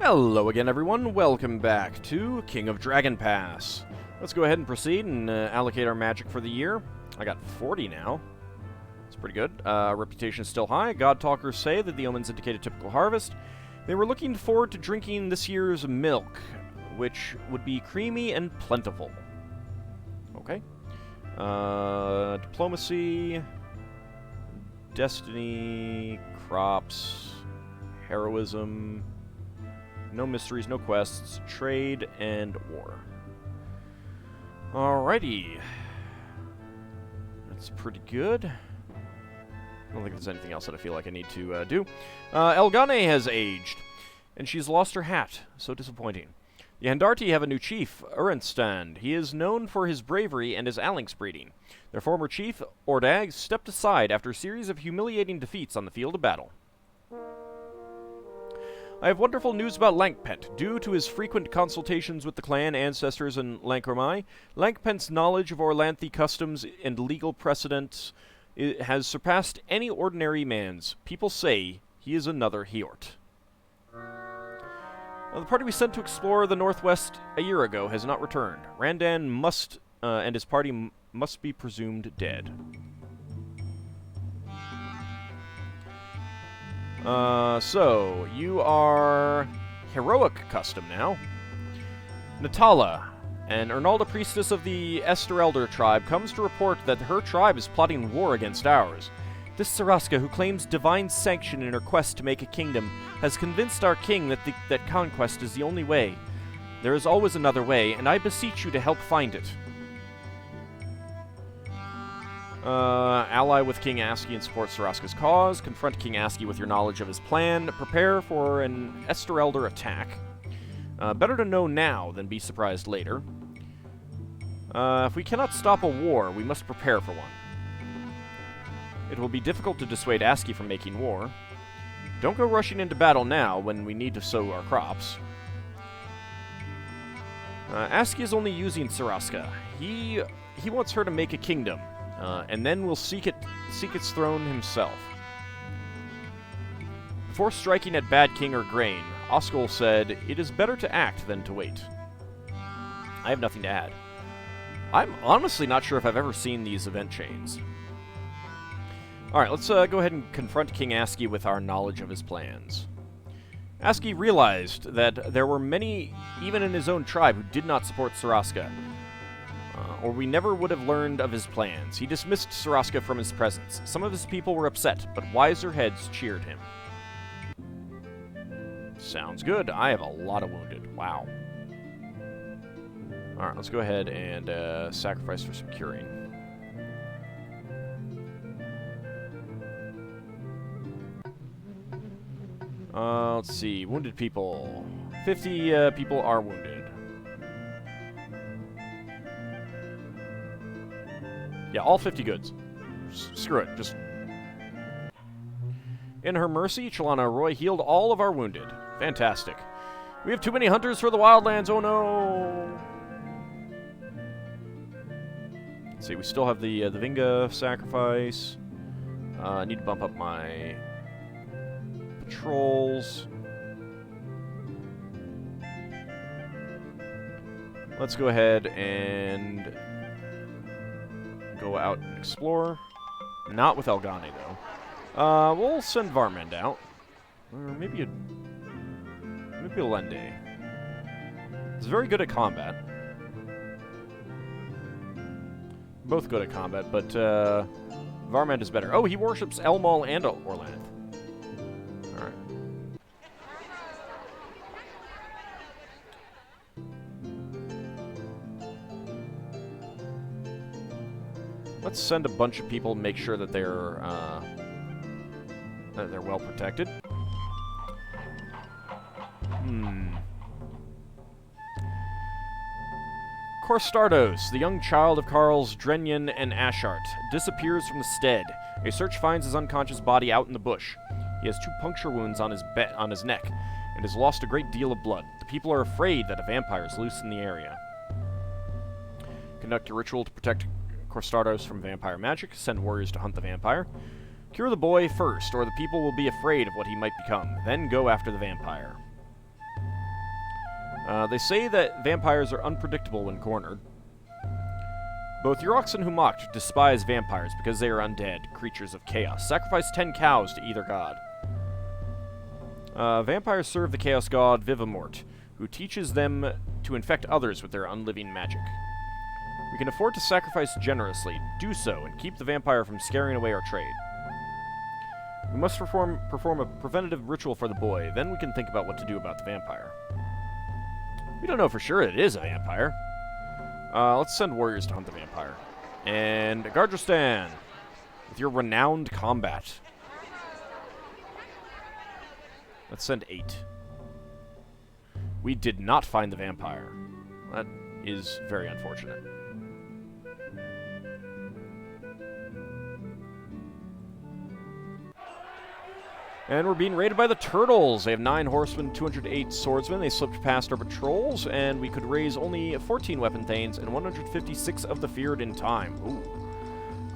Hello again, everyone. Welcome back to King of Dragon Pass. Let's go ahead and proceed and allocate our magic for the year. I got 40 now. It's pretty good. Reputation is still high. God Talkers say that the omens indicate a typical harvest. They were looking forward to drinking this year's milk, which would be creamy and plentiful. Okay. Diplomacy, destiny, crops, heroism, no mysteries, no quests, trade, and war. Alrighty. That's pretty good. I don't think there's anything else that I feel like I need to do. Elgane has aged, and she's lost her hat. So disappointing. The Handarti have a new chief, Urenstand. He is known for his bravery and his Alinx breeding. Their former chief, AuldDragon, stepped aside after a series of humiliating defeats on the field of battle. I have wonderful news about Lankpent. Due to his frequent consultations with the clan ancestors in Lankramai, Lankpent's knowledge of Orlanthi customs and legal precedents has surpassed any ordinary man's. People say he is another Hjort. The party we sent to explore the Northwest a year ago has not returned. Randan must, and his party must be presumed dead. So, you are heroic custom now. Natala, an Ernalda priestess of the Esterelder tribe, comes to report that her tribe is plotting war against ours. This Saraska, who claims divine sanction in her quest to make a kingdom, has convinced our king that conquest is the only way. There is always another way, and I beseech you to help find it. Ally with King Aski and support Saraska's cause. Confront King Aski with your knowledge of his plan. Prepare for an Esterelder attack. Better to know now than be surprised later. If we cannot stop a war, we must prepare for one. It will be difficult to dissuade Aski from making war. Don't go rushing into battle now when we need to sow our crops. Aski is only using Saraska. He wants her to make a kingdom. And then will seek its throne himself. Before striking at Bad King or Grain, Oskol said, "It is better to act than to wait." I have nothing to add. I'm honestly not sure if I've ever seen these event chains. Alright, let's go ahead and confront King Aski with our knowledge of his plans. Aski realized that there were many, even in his own tribe, who did not support Saraska. Or we never would have learned of his plans. He dismissed Saraska from his presence. Some of his people were upset, but wiser heads cheered him. Sounds good. I have a lot of wounded. Wow. Alright, let's go ahead and sacrifice for some curing. Let's see. Wounded people. 50 people are wounded. Yeah, all 50 goods. Screw it, just... In her mercy, Chalana Roy healed all of our wounded. Fantastic. We have too many hunters for the wildlands, oh no! Let's see, we still have the Vinga sacrifice. I need to bump up my patrols. Let's go ahead and go out and explore. Not with Elgane, though. We'll send Varmand out. Or maybe a Lende. He's very good at combat. Both good at combat, but Varmand is better. Oh, he worships Elmal and Orlanth. Alright. Let's send a bunch of people and make sure that they're well protected. Korstardos, the young child of Karls Drenyan and Ashart, disappears from the stead. A search finds his unconscious body out in the bush. He has 2 puncture wounds on his neck and has lost a great deal of blood. The people are afraid that a vampire is loose in the area. Conduct a ritual to protect Korstardos from vampire magic. Send warriors to hunt the vampire. Cure the boy first, or the people will be afraid of what he might become. Then go after the vampire. They say that vampires are unpredictable when cornered. Both Yurok and Humoct despise vampires because they are undead, creatures of chaos. Sacrifice 10 cows to either god. Vampires serve the chaos god Vivamort, who teaches them to infect others with their unliving magic. We can afford to sacrifice generously. Do so, and keep the vampire from scaring away our trade. We must perform a preventative ritual for the boy, then we can think about what to do about the vampire. We don't know for sure it is a vampire. Let's send warriors to hunt the vampire. And Gardrestan, with your renowned combat. Let's send 8. We did not find the vampire. That is very unfortunate. And we're being raided by the turtles. They have 9 horsemen, 208 swordsmen. They slipped past our patrols, and we could raise only 14 weapon thanes and 156 of the feared in time. Ooh.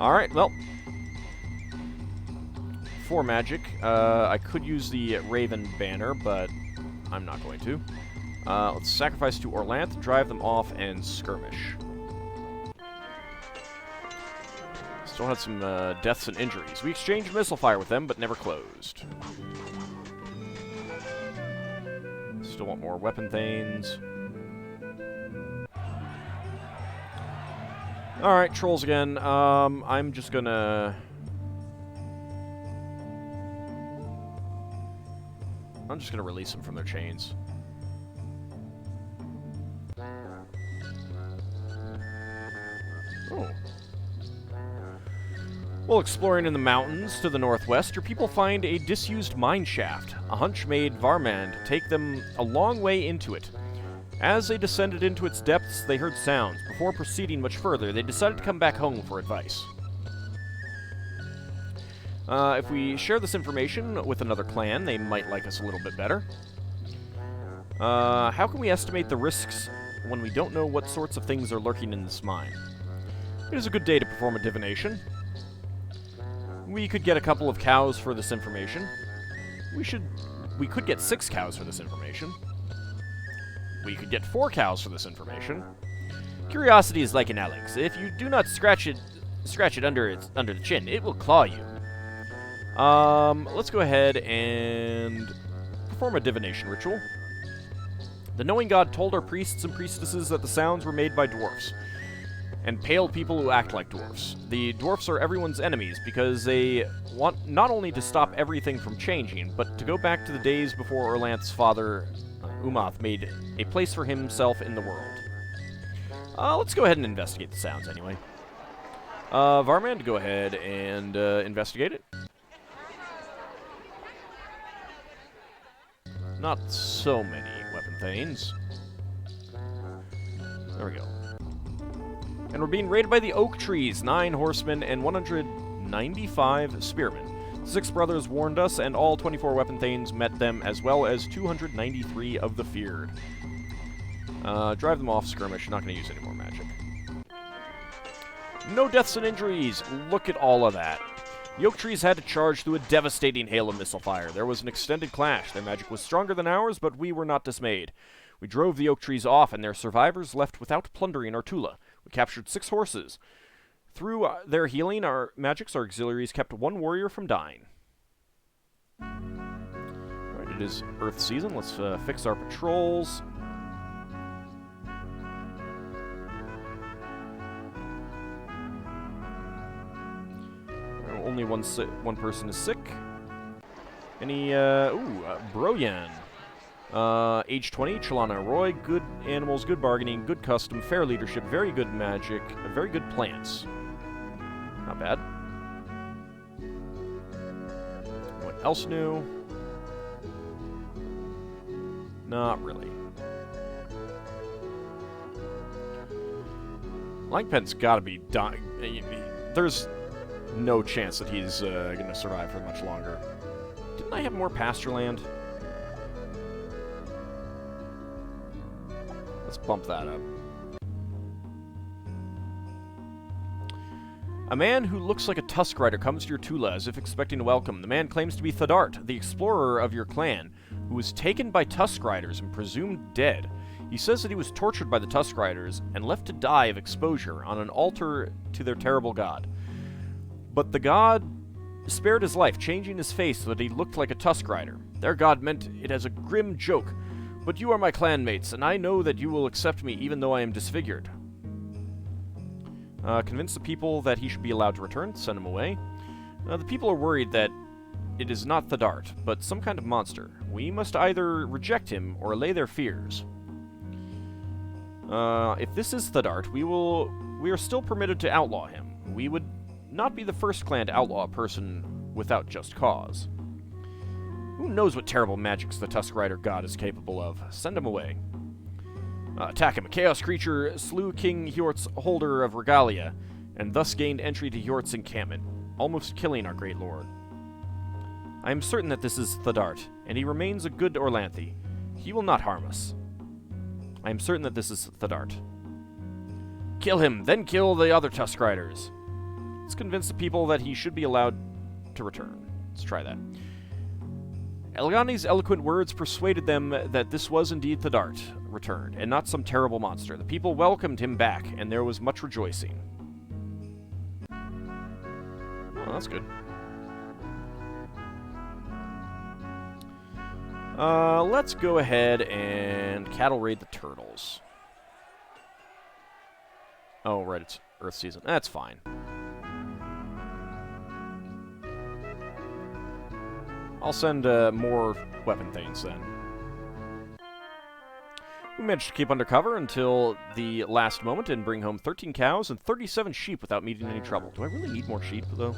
Alright, well. 4 magic. I could use the Raven banner, but I'm not going to. Let's sacrifice to Orlanth, drive them off, and skirmish. Still had some deaths and injuries. We exchanged missile fire with them, but never closed. Still want more weapon thanes. Alright, trolls again. I'm just gonna... release them from their chains. Oh. While exploring in the mountains to the northwest, your people find a disused mine shaft. A hunch made Varmand take them a long way into it. As they descended into its depths, they heard sounds. Before proceeding much further, they decided to come back home for advice. If we share this information with another clan, they might like us a little bit better. How can we estimate the risks when we don't know what sorts of things are lurking in this mine? It is a good day to perform a divination. We could get a couple of cows for this information. We could get 6 cows for this information. We could get 4 cows for this information. Curiosity is like an Alex. If you do not scratch it under the chin, it will claw you. Let's go ahead and perform a divination ritual. The knowing god told our priests and priestesses that the sounds were made by dwarfs, and pale people who act like dwarfs. The dwarfs are everyone's enemies because they want not only to stop everything from changing, but to go back to the days before Orlanth's father, Umath, made a place for himself in the world. Let's go ahead and investigate the sounds anyway. Varmand, go ahead and investigate it. Not so many weapon thanes. There we go. And we're being raided by the oak trees, 9 horsemen and 195 spearmen. 6 brothers warned us, and all 24 weapon thanes met them, as well as 293 of the feared. Drive them off, skirmish. Not going to use any more magic. No deaths and injuries. Look at all of that. The oak trees had to charge through a devastating hail of missile fire. There was an extended clash. Their magic was stronger than ours, but we were not dismayed. We drove the oak trees off, and their survivors left without plundering our Tula. We captured 6 horses. Through their healing, our auxiliaries kept 1 warrior from dying. Alright, it is Earth season. Let's fix our patrols. Only one person is sick. Any, Broyan. Age 20, Chalana Roy, good animals, good bargaining, good custom, fair leadership, very good magic, very good plants. Not bad. What else new? Not really. Langpen's gotta be dying. There's no chance that he's gonna survive for much longer. Didn't I have more pasture land? Let's bump that up. A man who looks like a Tusk Rider comes to your Tula as if expecting a welcome. The man claims to be Thadart, the explorer of your clan, who was taken by Tusk Riders and presumed dead. He says that he was tortured by the Tusk Riders and left to die of exposure on an altar to their terrible god. But the god spared his life, changing his face so that he looked like a Tusk Rider. Their god meant it as a grim joke, but you are my clanmates, and I know that you will accept me even though I am disfigured. Convince the people that he should be allowed to return, send him away. The people are worried that it is not Thedart, but some kind of monster. We must either reject him or allay their fears. If this is Thedart, we are still permitted to outlaw him. We would not be the first clan to outlaw a person without just cause. Who knows what terrible magics the Tusk Rider god is capable of? Send him away. Attack him. A chaos creature slew King Hjort's holder of regalia, and thus gained entry to Hjort's encampment, almost killing our great lord. I am certain that this is Thedart, and he remains a good Orlanthi. He will not harm us. I am certain that this is Thedart. Kill him, then kill the other Tusk Riders. Let's convince the people that he should be allowed to return. Let's try that. Elgani's eloquent words persuaded them that this was indeed Thedart returned, and not some terrible monster. The people welcomed him back, and there was much rejoicing. Oh, that's good. Let's go ahead and cattle raid the turtles. Oh, right, it's Earth season. That's fine. I'll send more weapon things then. We managed to keep undercover until the last moment and bring home 13 cows and 37 sheep without meeting any trouble. Do I really need more sheep, though?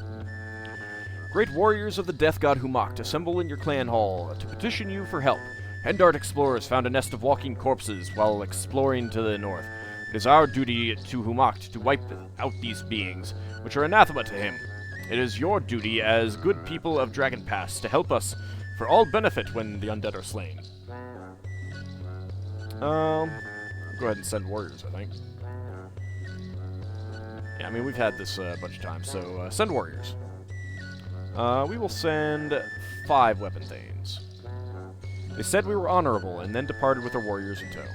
Great warriors of the death god Humacht, assemble in your clan hall to petition you for help. Hendart explorers found a nest of walking corpses while exploring to the north. It is our duty to Humacht to wipe out these beings, which are anathema to him. It is your duty as good people of Dragon Pass to help us for all benefit when the undead are slain. Go ahead and send warriors, I think. Yeah, I mean, we've had this a bunch of times, so send warriors. We will send 5 weapon thanes. They said we were honorable, and then departed with their warriors in tow.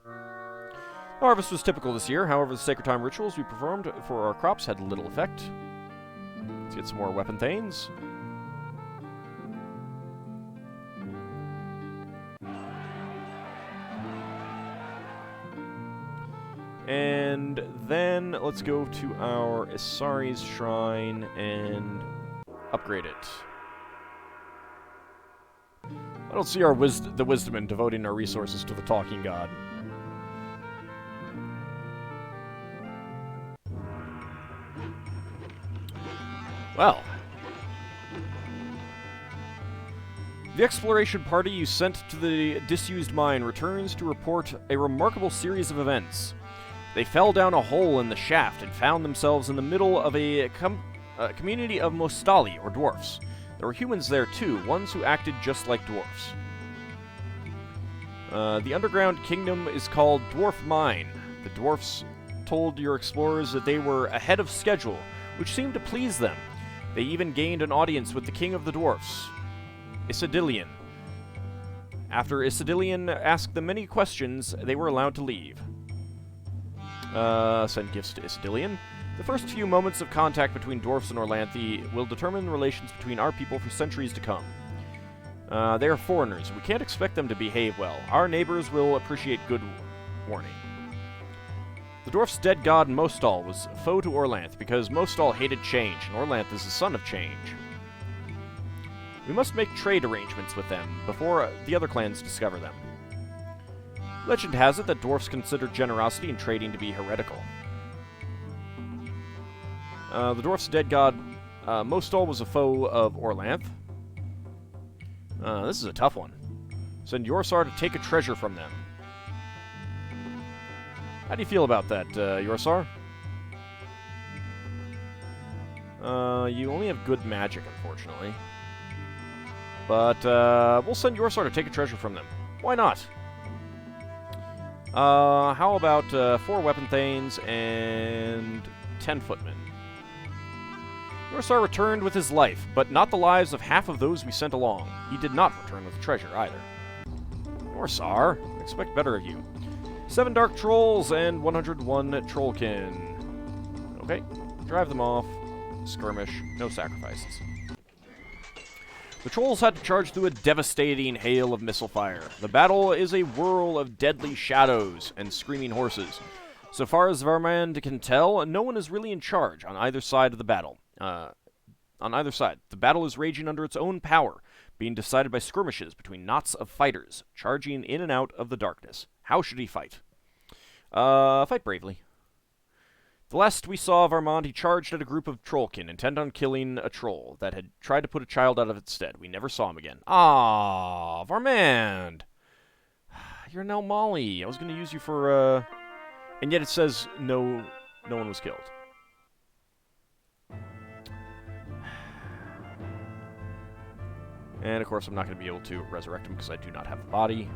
The harvest was typical this year, however the sacred time rituals we performed for our crops had little effect. Let's get some more weapon thanes. And then let's go to our Isari's shrine and upgrade it. I don't see our the wisdom in devoting our resources to the talking god. Well, the exploration party you sent to the disused mine returns to report a remarkable series of events. They fell down a hole in the shaft and found themselves in the middle of a community of Mostali, or dwarfs. There were humans there too, ones who acted just like dwarfs. The underground kingdom is called Dwarf Mine. The dwarfs told your explorers that they were ahead of schedule, which seemed to please them. They even gained an audience with the king of the dwarfs, Isidilian. After Isidilian asked them many questions, they were allowed to leave. Send gifts to Isidilian. The first few moments of contact between dwarfs and Orlanthi will determine the relations between our people for centuries to come. They are foreigners. We can't expect them to behave well. Our neighbors will appreciate good warning. The dwarf's dead god Mostal was foe to Orlanth because Mostal hated change, and Orlanth is the son of change. We must make trade arrangements with them before the other clans discover them. Legend has it that dwarfs consider generosity in trading to be heretical. The dwarf's dead god Mostal was a foe of Orlanth. This is a tough one. Send Yorsar to take a treasure from them. How do you feel about that, Yorsar? You only have good magic, unfortunately. But, we'll send Yorsar to take a treasure from them. Why not? How about, 4 weapon thanes and 10 footmen? Yorsar returned with his life, but not the lives of half of those we sent along. He did not return with the treasure, either. Yorsar, I expect better of you. 7 Dark Trolls and 101 Trollkin. Okay, drive them off. Skirmish, no sacrifices. The trolls had to charge through a devastating hail of missile fire. The battle is a whirl of deadly shadows and screaming horses. So far as Varmand can tell, no one is really in charge on either side of the battle. On either side, the battle is raging under its own power, being decided by skirmishes between knots of fighters, charging in and out of the darkness. How should he fight? Fight bravely. The last we saw of Armand, he charged at a group of trollkin, intent on killing a troll that had tried to put a child out of its stead. We never saw him again. Ah, Varmand! You're an Elmali. I was going to use you for, And yet it says no one was killed. And, of course, I'm not going to be able to resurrect him because I do not have the body.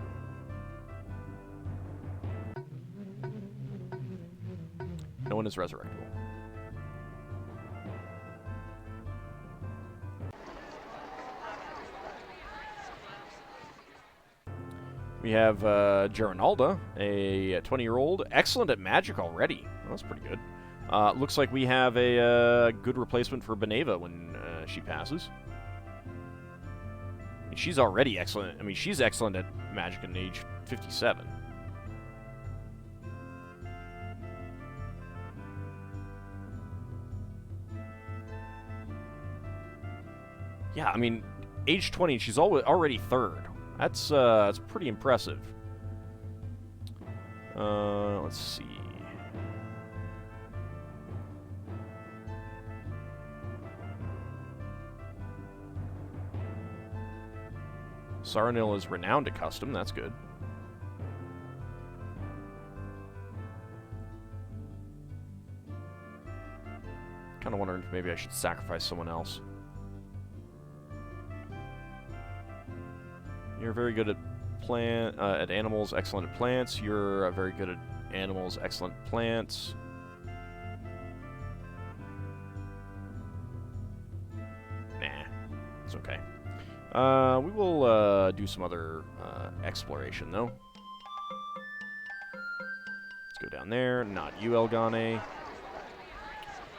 No one is resurrectable. We have Geronalda, a 20-year-old, excellent at magic already. Well, that's pretty good. Looks like we have a good replacement for Beneva when she passes. I mean, she's already excellent. I mean, she's excellent at magic at age 57. Yeah, I mean, age 20, she's already third. That's pretty impressive. Let's see. Saranil is renowned at custom. That's good. Kind of wondering if maybe I should sacrifice someone else. You're very good at animals, excellent at plants. You're very good at animals, excellent at plants. Nah, it's okay. We will do some other exploration, though. Let's go down there. Not you, Elgane.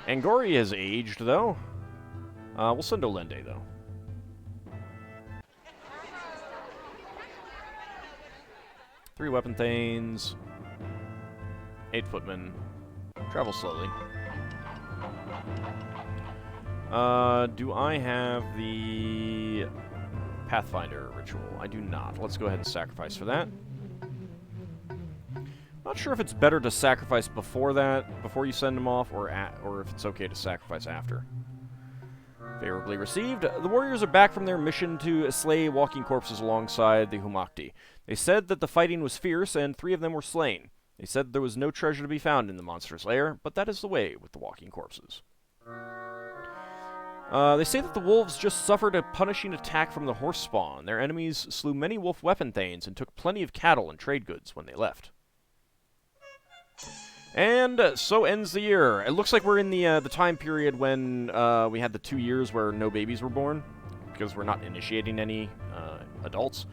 Angori has aged, though. We'll send Olende, though. 3 weapon thanes, 8 footmen, travel slowly. Do I have the Pathfinder ritual? I do not. Let's go ahead and sacrifice for that. Not sure if it's better to sacrifice before that, before you send them off, or if it's okay to sacrifice after. Favorably received. The warriors are back from their mission to slay walking corpses alongside the Humakti. They said that the fighting was fierce, and 3 of them were slain. They said there was no treasure to be found in the monster's lair, but that is the way with the walking corpses. They say that the wolves just suffered a punishing attack from the horse spawn. Their enemies slew many wolf weapon thanes and took plenty of cattle and trade goods when they left. And so ends the year. It looks like we're in the time period when we had the 2 years where no babies were born, because we're not initiating any adults.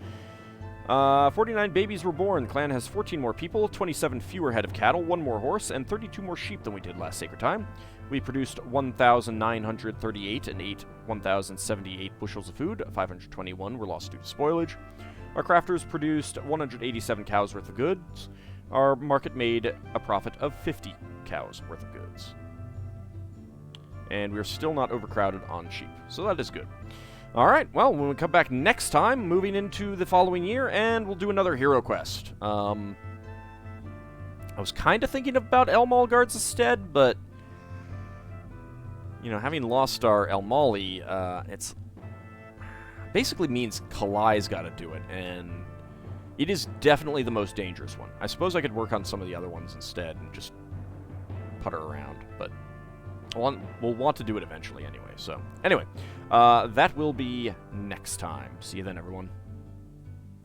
49 babies were born. Clan has 14 more people, 27 fewer head of cattle, 1 more horse, and 32 more sheep than we did last Sacred Time. We produced 1,938 and ate 1,078 bushels of food. 521 were lost due to spoilage. Our crafters produced 187 cows worth of goods. Our market made a profit of 50 cows worth of goods. And we're still not overcrowded on sheep, so that is good. Alright, well, when we come back next time, moving into the following year, and we'll do another hero quest. I was kind of thinking about Elmal Guards instead, but, you know, having lost our Elmali, it's basically means Kalai's got to do it, and it is definitely the most dangerous one. I suppose I could work on some of the other ones instead and just putter around, but we'll want to do it eventually anyway. So, anyway, that will be next time. See you then, everyone.